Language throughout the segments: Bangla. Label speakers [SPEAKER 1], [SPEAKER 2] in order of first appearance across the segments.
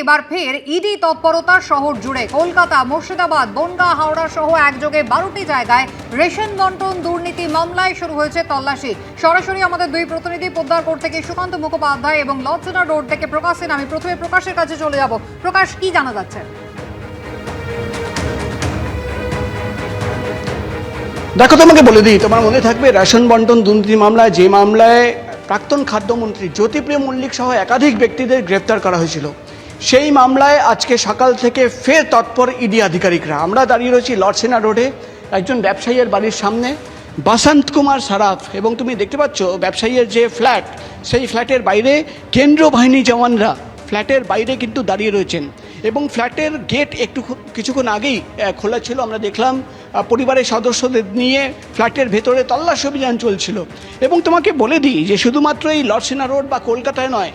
[SPEAKER 1] এবার ফের ইডি তৎপরতা শহর জুড়ে কলকাতা, মুর্শিদাবাদ, বনগাঁ, হাওড়া সহ একযোগে 12টি জায়গায় রেশন বন্টন দুর্নীতি মামলায় শুরু হয়েছে তল্লাশি। সরাসরি আমাদের দুই প্রতিনিধি পোদ্দারকোট থেকে সুকান্ত মুখোপাধ্যায় এবং লঞ্চনা রোড থেকে প্রকাশ সেন। আমি প্রথমে প্রকাশের কাছে চলে যাব। প্রকাশ, কি জানা যাচ্ছে?
[SPEAKER 2] দেখো, তোমাকে বলে দিই, তোমার মনে থাকবে রেশন বন্টন দুর্নীতি মামলায়, যে মামলায় প্রাক্তন খাদ্যমন্ত্রী জ্যোতিপ্রিয় মল্লিক সহ একাধিক ব্যক্তিদের গ্রেপ্তার করা হয়েছিল, সেই মামলায় আজকে সকাল থেকে ফের তৎপর ইডি আধিকারিকরা। আমরা দাঁড়িয়ে রয়েছি লঞ্চনা রোডে একজন ব্যবসায়ীর বাড়ির সামনে, বসন্ত কুমার সারাফ, এবং তুমি দেখতে পাচ্ছ ব্যবসায়ীর যে ফ্ল্যাট, সেই ফ্ল্যাটের বাইরে কেন্দ্রীয় বাহিনী জওয়ানরা ফ্ল্যাটের বাইরে কিন্তু দাঁড়িয়ে রয়েছেন এবং ফ্ল্যাটের গেট কিছুক্ষণ আগেই খোলা ছিল। আমরা দেখলাম পরিবারের সদস্যদের নিয়ে ফ্ল্যাটের ভেতরে তল্লাশি অভিযান চলছিল। এবং তোমাকে বলে দিই যে শুধুমাত্র এই লঞ্চনা রোড বা কলকাতায় নয়,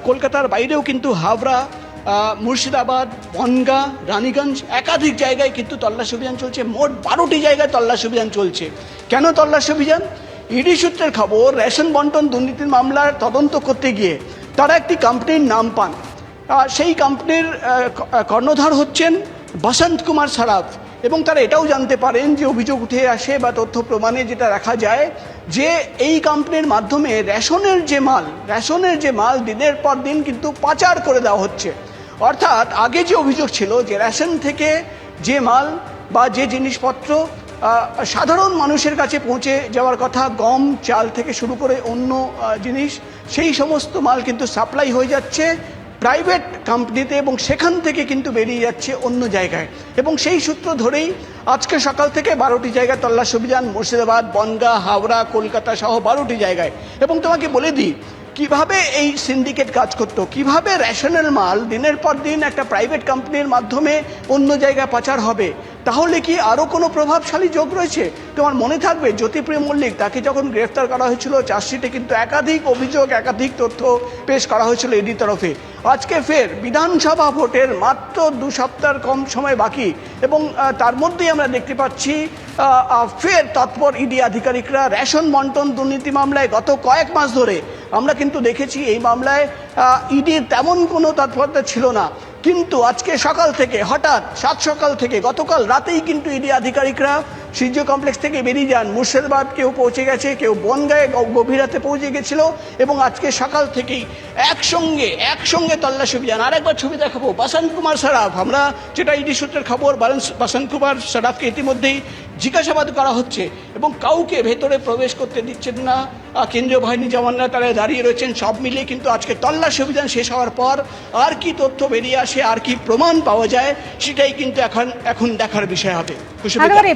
[SPEAKER 2] কলকাতার বাইরেও কিন্তু হাওড়া, মুর্শিদাবাদ, বনগাঁ, রানীগঞ্জ একাধিক জায়গায় কিন্তু তল্লাশি অভিযান চলছে। মোট 12টি জায়গায় তল্লাশি অভিযান চলছে। কেন তল্লাশি অভিযান? ইডি সূত্রের খবর, রেশন বন্টন দুর্নীতির মামলার তদন্ত করতে গিয়ে তারা একটি কোম্পানির নাম পান। সেই কোম্পানির কর্ণধার হচ্ছেন বসন্ত কুমার সারাফ, এবং তারা এটাও জানতে পারেন যে অভিযোগ উঠে আসে বা তথ্য প্রমাণে যেটা দেখা যায় যে এই কোম্পানির মাধ্যমে রেশনের যে মাল দিনের পর দিন কিন্তু পাচার করে দেওয়া হচ্ছে। অর্থাৎ আগে যে অভিযোগ ছিল যে রেশন থেকে যে মাল বা যে জিনিসপত্র সাধারণ মানুষের কাছে পৌঁছে যাওয়ার কথা, গম, চাল থেকে শুরু করে অন্য জিনিস, সেই সমস্ত মাল কিন্তু সাপ্লাই হয়ে যাচ্ছে প্রাইভেট কোম্পানিতে এবং সেখান থেকে কিন্তু বেরিয়ে যাচ্ছে অন্য জায়গায়। এবং সেই সূত্র ধরেই আজকে সকাল থেকে 12টি জায়গায় তল্লাশি অভিযান, মুর্শিদাবাদ, বনগাঁ, হাওড়া, কলকাতা সহ 12টি জায়গায়। এবং তোমাকে বলে দিই কিভাবে এই সিন্ডিকেট কাজ করতো, কিভাবে রেশনের মাল দিনের পর দিন একটা প্রাইভেট কোম্পানির মাধ্যমে অন্য জায়গায় পাচার হবে। তাহলে কি আরও কোনো প্রভাবশালী যোগ রয়েছে? তোমার মনে থাকবে জ্যোতিপ্রিয় মল্লিক, তাকে যখন গ্রেফতার করা হয়েছিল, চার্জশিটে কিন্তু একাধিক অভিযোগ, একাধিক তথ্য পেশ করা হয়েছিল ইডি তরফে। আজকে ফের বিধানসভা ভোটের মাত্র 2 সপ্তাহ কম সময় বাকি, এবং তার মধ্যেই আমরা দেখতে পাচ্ছি ফের তৎপর ইডি আধিকারিকরা। রেশন বন্টন দুর্নীতি মামলায় গত কয়েক মাস ধরে আমরা কিন্তু দেখেছি এই মামলায় ইডির তেমন কোনো তৎপরতা ছিল না, কিন্তু আজকে সকাল থেকে হঠাৎ সকাল থেকে গতকাল রাতেই কিন্তু ইডি আধিকারিকরা সূর্য কমপ্লেক্স থেকে বেরিয়ে যান। মুর্শিদাবাদ কেউ পৌঁছে গেছে, কেউ বনগাঁয়ে গভীর রাতে পৌঁছে গেছিল, এবং আজকে সকাল থেকেই একসঙ্গে তল্লাশি অভিযান। আরেকবার ছবি দেখাবো, বসন্ত কুমার সারাফ, আমরা যেটা ইডি সূত্রের খবর, বসন্ত কুমার সারাফকে ইতিমধ্যেই জিজ্ঞাসাবাদ করা হচ্ছে এবং কাউকে ভেতরে প্রবেশ করতে দিচ্ছেন না কেন্দ্রীয় বাহিনী জওয়ানরা, তারা দাঁড়িয়ে রয়েছেন। সব মিলিয়ে কিন্তু আজকে তল্লাশি অভিযান শেষ হওয়ার পর আর কি তথ্য বেরিয়ে আসে, আর কি প্রমাণ পাওয়া যায়, সেটাই কিন্তু এখন দেখার বিষয় হবে।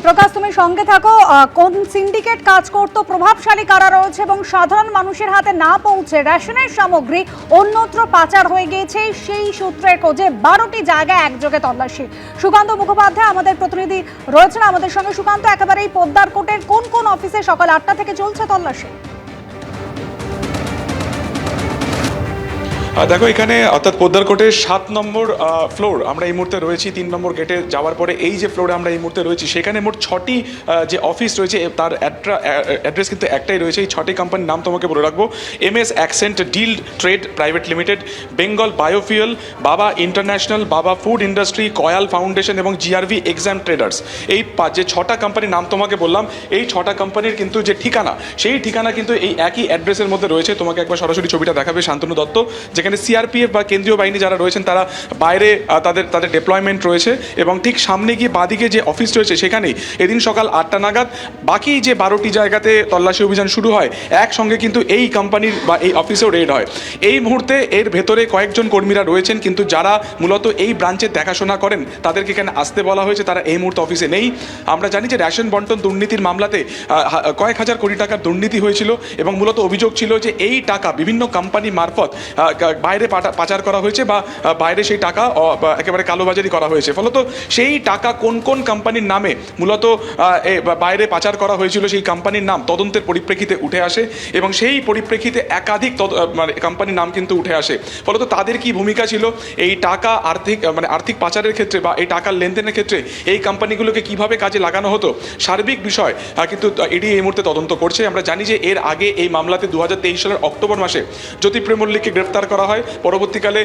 [SPEAKER 1] প্রকাশ, তুমি সঙ্গে থাকো। কোন সিন্ডিকেট কাজ করতো, প্রভাবশালী কারা রয়েছে এবং সাধারণ মানুষের হাতে না পৌঁছে রেশনের সামগ্রী অন্যত্র পাচার হয়ে গিয়েছে, সেই সূত্রের খোঁজে 12টি জায়গায় একযোগে তল্লাশি। সুকান্ত মুখোপাধ্যায় আমাদের প্রতিনিধি রয়েছেন আমাদের সঙ্গে। সুকান্ত, একেবারেই পোদ্দারকোটের কোন কোন অফিসে সকাল 8টা থেকে চলছে তল্লাশি?
[SPEAKER 3] দেখো, এখানে অর্থাৎ পোদ্দারকোটের 7 নম্বর ফ্লোর আমরা এই মুহূর্তে রয়েছি। 3 নম্বর গেটে যাওয়ার পরে এই যে ফ্লোরে আমরা এই মুহূর্তে রয়েছি, সেখানে মোট 6টি যে অফিস রয়েছে, তার অ্যাড্রেস কিন্তু একটাই রয়েছে। এই 6টি কোম্পানির নাম তোমাকে বলে রাখবো: MS accent deal trade private limited, Bengal biofuel, Baba international, Baba food industry, Koyal foundation এবং GRV এক্সাম ট্রেডার্স। এই যে 6টা কোম্পানির নাম তোমাকে বললাম, এই 6টা কোম্পানির কিন্তু যে ঠিকানা, সেই ঠিকানা কিন্তু এই একই অ্যাড্রেসের মধ্যে রয়েছে। তোমাকে একবার সরাসরি ছবিটা দেখাবে শান্তনু দত্ত, যেখানে CRPF বা কেন্দ্রীয় বাহিনী যারা রয়েছেন তারা বাইরে তাদের ডেপ্লয়মেন্ট রয়েছে, এবং ঠিক সামনে গিয়ে বাদিকে যে অফিস রয়েছে সেখানেই এদিন সকাল 8টা নাগাদ বাকি যে 12টি জায়গাতে তল্লাশি অভিযান শুরু হয়, একসঙ্গে কিন্তু এই কোম্পানির বা এই অফিসেও রেড হয়। এই মুহূর্তে এর ভেতরে কয়েকজন কর্মীরা রয়েছেন, কিন্তু যারা মূলত এই ব্রাঞ্চের দেখাশোনা করেন তাদেরকে এখানে আসতে বলা হয়েছে, তারা এই মুহূর্তে অফিসে নেই। আমরা জানি যে রেশন বন্টন দুর্নীতির মামলাতে কয়েক হাজার কোটি টাকার দুর্নীতি হয়েছিল, এবং মূলত অভিযোগ ছিল যে এই টাকা বিভিন্ন কোম্পানি মারফত বাইরে পাচার করা হয়েছে বা বাইরে সেই টাকা একেবারে কালোবাজারি করা হয়েছে। ফলত সেই টাকা কোন কোন কোম্পানির নামে মূলত বাইরে পাচার করা হয়েছিল, সেই কোম্পানির নাম তদন্তের পরিপ্রেক্ষিতে উঠে আসে, এবং সেই পরিপ্রেক্ষিতে একাধিক কোম্পানির নাম কিন্তু উঠে আসে। ফলত তাদের কি ভূমিকা ছিল এই টাকা আর্থিক পাচারের ক্ষেত্রে বা এই টাকার লেনদেনের ক্ষেত্রে, এই কোম্পানিগুলোকে কিভাবে কাজে লাগানো হতো, সার্বিক বিষয় কিন্তু ইডি এই মুহূর্তে তদন্ত করছে। আমরা জানি যে এর আগে এই মামলাতে 2023 সালের অক্টোবর মাসে জ্যোতিপ্রিয় মল্লিককে গ্রেফতার করা করা হয়। পরবর্তীকালে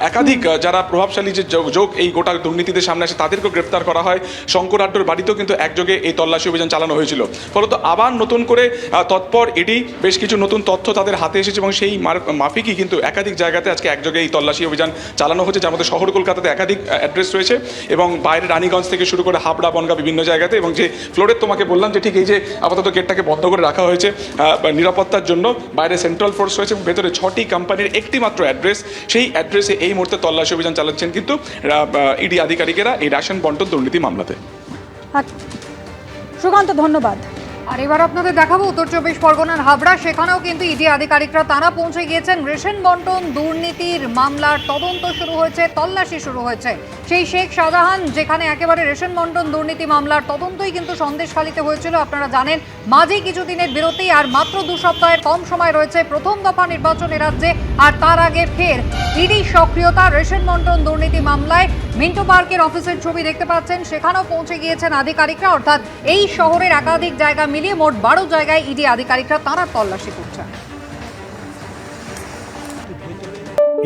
[SPEAKER 3] একাধিক যারা প্রভাবশালী যে যোগ এই গোটা দুর্নীতিতে সামনে আসে তাদেরকেও গ্রেপ্তার করা হয়। শঙ্কর আড্ডর বাড়িতেও কিন্তু একযোগে এই তল্লাশি অভিযান চালানো হয়েছিল। ফলত আবার নতুন করে তৎপর ইডি বেশ কিছু নতুন তথ্য তাদের হাতে এসেছে এবং সেই মাফিকই কিন্তু একাধিক জায়গাতে আজকে একযোগে এই তল্লাশি অভিযান চালানো হচ্ছে, যার মধ্যে শহর কলকাতাতে একাধিক অ্যাড্রেস রয়েছে এবং বাইরে রানীগঞ্জ থেকে শুরু করে হাবড়া বনগাঁ বিভিন্ন জায়গাতে। এবং যে ফ্লোরের তোমাকে বললাম যে ঠিক এই যে আপাতত গেটটাকে বন্ধ করে রাখা হয়েছে নিরাপত্তার জন্য, বাইরে সেন্ট্রাল ফোর্স রয়েছে এবং ভেতরে 6টি কোম্পানির একটি মাত্র অ্যাড্রেস, সেই অ্যাড্রেসে এই মুহূর্তে তল্লাশি অভিযান চালাচ্ছেন কিন্তু ইডি আধিকারিকেরা এই রেশন বন্টন দুর্নীতি মামলাতে।
[SPEAKER 1] সুকান্ত, ধন্যবাদ।
[SPEAKER 4] আর এবার আপনাদের দেখাবো উত্তর চব্বিশ পরগনার হাবড়া। সেখানেও কিন্তু ইডি আধিকারিকরা তারা পৌঁছে গিয়েছেন। রেশন বন্টন দুর্নীতির মামলার তদন্ত শুরু হয়েছে, তল্লাশি শুরু হয়েছে সেই শেখ শাহজাহান, যেখানে একেবারে রেশন বন্টন দুর্নীতি মামলার তদন্তই কিন্তু সন্দেশখালিতে হয়েছিল। আপনারা জানেন মাঝে কিছুদিনের বিরতি আর মাত্র 2 সপ্তাহের কম সময় রয়েছে প্রথম দফা নির্বাচনে রাজ্যে, আর তার আগে ফের ইডি সক্রিয়তা রেশন বন্টন দুর্নীতি মামলায়। মিন্টো পার্কের অফিসের ছবি দেখতে পাচ্ছেন, সেখানেও পৌঁছে গিয়েছেন আধিকারিকরা। অর্থাৎ এই শহরের একাধিক জায়গা মিলিয়ে মোট 12 জায়গায় ইডি আধিকারিকরা তারা তল্লাশি করছেন।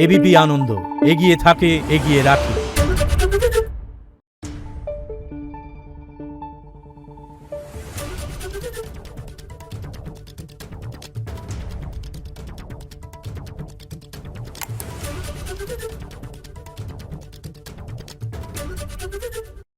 [SPEAKER 5] এবিপি আনন্দ, এগিয়ে থাকে, এগিয়ে রাখে।